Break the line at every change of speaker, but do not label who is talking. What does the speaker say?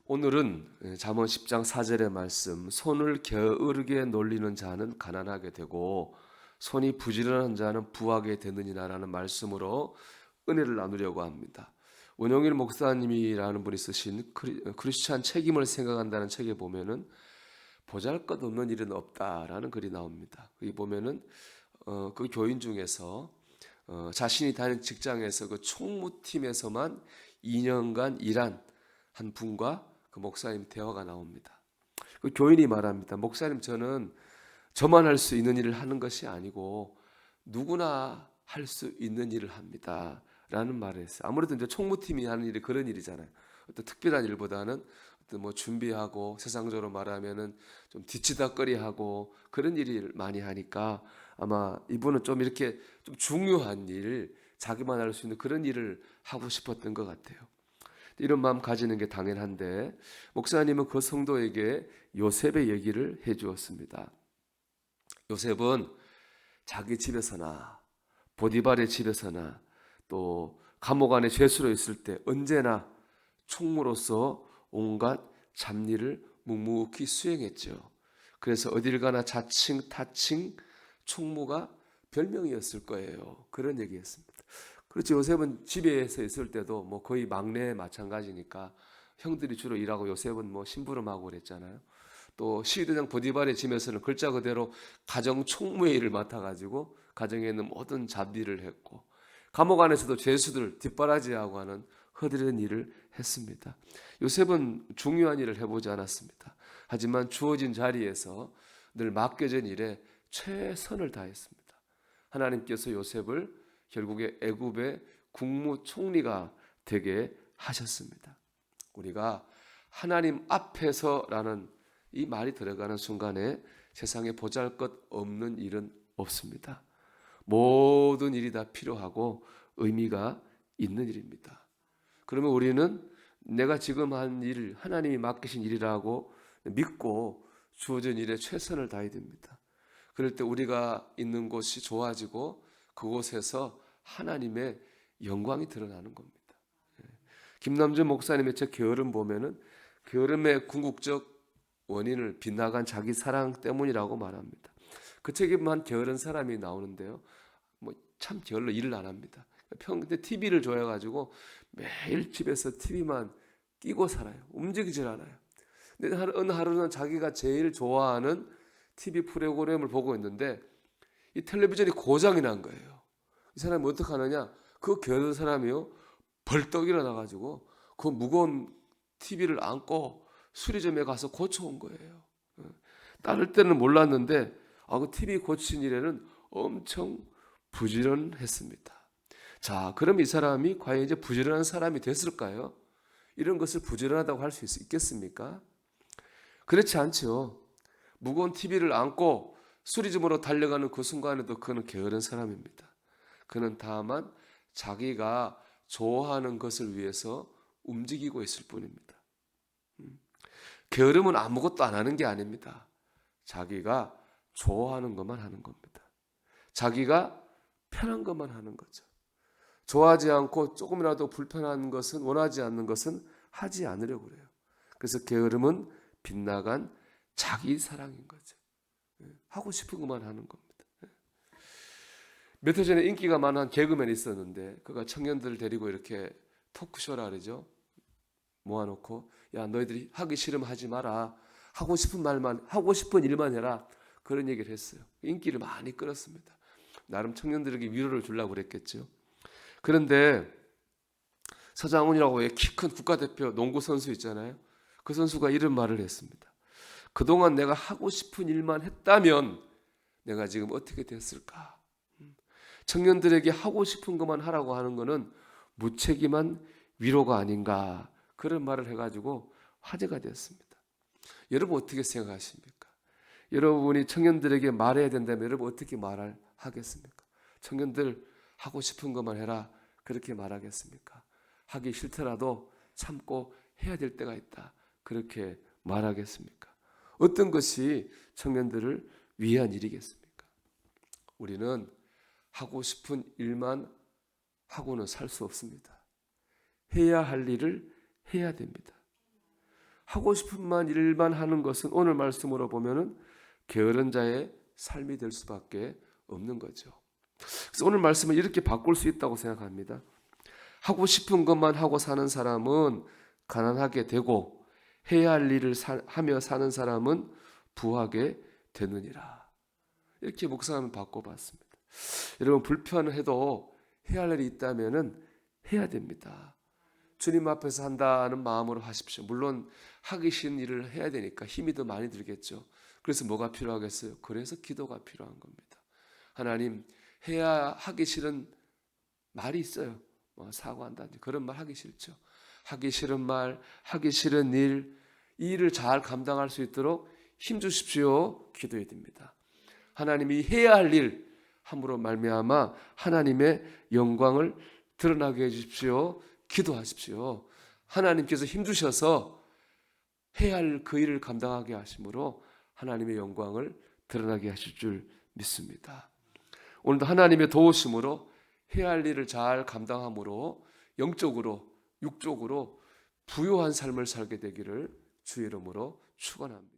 오늘은 잠언 10장 4절의 말씀, 손을 게으르게 놀리는 자는 가난하게 되고 손이 부지런한 자는 부하게 되느니라라는 말씀으로 은혜를 나누려고 합니다. 원영일 목사님이라는 분이 쓰신 크리스찬 책임을 생각한다는 책에 보면은 보잘것없는 일은 없다라는 글이 나옵니다. 여기 보면은 그 교인 중에서 자신이 다니는 직장에서 그 총무팀에서만 2년간 일한 한 분과 그 목사님 대화가 나옵니다. 그 교인이 말합니다. 목사님, 저만 할 수 있는 일을 하는 것이 아니고 누구나 할 수 있는 일을 합니다. 라는 말을 했어요. 아무래도 이제 총무팀이 하는 일이 그런 일이잖아요. 어떤 특별한 일보다는 어떤 뭐 준비하고 세상적으로 말하면은 좀 뒤치다꺼리하고 그런 일을 많이 하니까 아마 이분은 좀 이렇게 좀 중요한 일, 자기만 할 수 있는 그런 일을 하고 싶었던 것 같아요. 이런 마음 가지는 게 당연한데 목사님은 그 성도에게 요셉의 얘기를 해 주었습니다. 요셉은 자기 집에서나 보디발의 집에서나 또 감옥 안에 죄수로 있을 때 언제나 총무로서 온갖 잡일을 묵묵히 수행했죠. 그래서 어딜 가나 자칭 타칭 총무가 별명이었을 거예요. 그런 얘기했습니다. 그렇죠. 요셉은 집에서 있을 때도 뭐 거의 막내 마찬가지니까 형들이 주로 일하고 요셉은 뭐 심부름하고 그랬잖아요. 또 시위대장 보디발의 집에서는 글자 그대로 가정 총무의 일을 맡아가지고 가정에 있는 모든 잡일을 했고 감옥 안에서도 죄수들 뒷바라지하고 하는 허드렛 일을 했습니다. 요셉은 중요한 일을 해보지 않았습니다. 하지만 주어진 자리에서 늘 맡겨진 일에 최선을 다했습니다. 하나님께서 요셉을 결국에 애굽의 국무총리가 되게 하셨습니다. 우리가 하나님 앞에서라는 이 말이 들어가는 순간에 세상에 보잘것없는 일은 없습니다. 모든 일이 다 필요하고 의미가 있는 일입니다. 그러면 우리는 내가 지금 한 일, 하나님이 맡기신 일이라고 믿고 주어진 일에 최선을 다해야 됩니다. 그럴 때 우리가 있는 곳이 좋아지고 그곳에서 하나님의 영광이 드러나는 겁니다. 김남준 목사님의 책 게으름 보면은 게으름의 궁극적 원인을 빗나간 자기 사랑 때문이라고 말합니다. 그 책에만 게으른 사람이 나오는데요. 뭐 참 게을러 일을 안 합니다. 근데 TV를 좋아해가지고 매일 집에서 TV만 끼고 살아요. 움직이질 않아요. 근데 어느 하루는 자기가 제일 좋아하는 TV 프로그램을 보고 있는데 이 텔레비전이 고장이 난 거예요. 이 사람이 어떻게 하느냐? 그 게으른 사람이요. 벌떡 일어나가지고 그 무거운 TV를 안고 수리점에 가서 고쳐온 거예요. 따를 때는 몰랐는데 그 TV 고친 일에는 엄청 부지런했습니다. 자, 그럼 이 사람이 과연 이제 부지런한 사람이 됐을까요? 이런 것을 부지런하다고 할 수 있겠습니까? 그렇지 않죠. 무거운 TV를 안고 수리점으로 달려가는 그 순간에도 그는 게으른 사람입니다. 그는 다만 자기가 좋아하는 것을 위해서 움직이고 있을 뿐입니다. 게으름은 아무것도 안 하는 게 아닙니다. 자기가 좋아하는 것만 하는 겁니다. 자기가 편한 것만 하는 거죠. 좋아하지 않고 조금이라도 불편한 것은 원하지 않는 것은 하지 않으려고 그래요. 그래서 게으름은 빗나간 자기 사랑인 거죠. 하고 싶은 것만 하는 겁니다. 몇 해 전에 인기가 많은 개그맨이 있었는데 그가 청년들을 데리고 이렇게 토크쇼라 그러죠. 모아놓고 야, 너희들이 하기 싫으면 하지 마라. 하고 싶은 말만 하고 싶은 일만 해라. 그런 얘기를 했어요. 인기를 많이 끌었습니다. 나름 청년들에게 위로를 주려고 그랬겠죠. 그런데 서장훈이라고 키 큰 국가대표 농구 선수 있잖아요. 그 선수가 이런 말을 했습니다. 그동안 내가 하고 싶은 일만 했다면 내가 지금 어떻게 됐을까? 청년들에게 하고 싶은 것만 하라고 하는 것은 무책임한 위로가 아닌가 그런 말을 해가지고 화제가 되었습니다. 여러분 어떻게 생각하십니까? 여러분이 청년들에게 말해야 된다면 여러분 어떻게 말을 하겠습니까? 청년들 하고 싶은 것만 해라 그렇게 말하겠습니까? 하기 싫더라도 참고 해야 될 때가 있다 그렇게 말하겠습니까? 어떤 것이 청년들을 위한 일이겠습니까? 우리는 하고 싶은 일만 하고는 살 수 없습니다. 해야 할 일을 해야 됩니다. 하고 싶은 일만 하는 것은 오늘 말씀으로 보면은 게으른 자의 삶이 될 수밖에 없는 거죠. 그래서 오늘 말씀을 이렇게 바꿀 수 있다고 생각합니다. 하고 싶은 것만 하고 사는 사람은 가난하게 되고 해야 할 일을 하며 사는 사람은 부하게 되느니라. 이렇게 묵상하면 바꿔봤습니다. 여러분 불편해도 해야 할 일이 있다면은 해야 됩니다. 주님 앞에서 한다는 마음으로 하십시오. 물론 하기 싫은 일을 해야 되니까 힘이 더 많이 들겠죠. 그래서 뭐가 필요하겠어요? 그래서 기도가 필요한 겁니다. 하나님 하기 싫은 말이 있어요. 뭐 사과한다든지 그런 말 하기 싫죠. 하기 싫은 말, 하기 싫은 일, 이 일을 잘 감당할 수 있도록 힘 주십시오. 기도해야 됩니다. 하나님이 해야 할 일 함으로 말미암아 하나님의 영광을 드러나게 해 주십시오. 기도하십시오. 하나님께서 힘 주셔서 해야 할 그 일을 감당하게 하심으로 하나님의 영광을 드러나게 하실 줄 믿습니다. 오늘도 하나님의 도우심으로 해야 할 일을 잘 감당함으로 영적으로 육적으로 부요한 삶을 살게 되기를 주의 이름으로 축원합니다.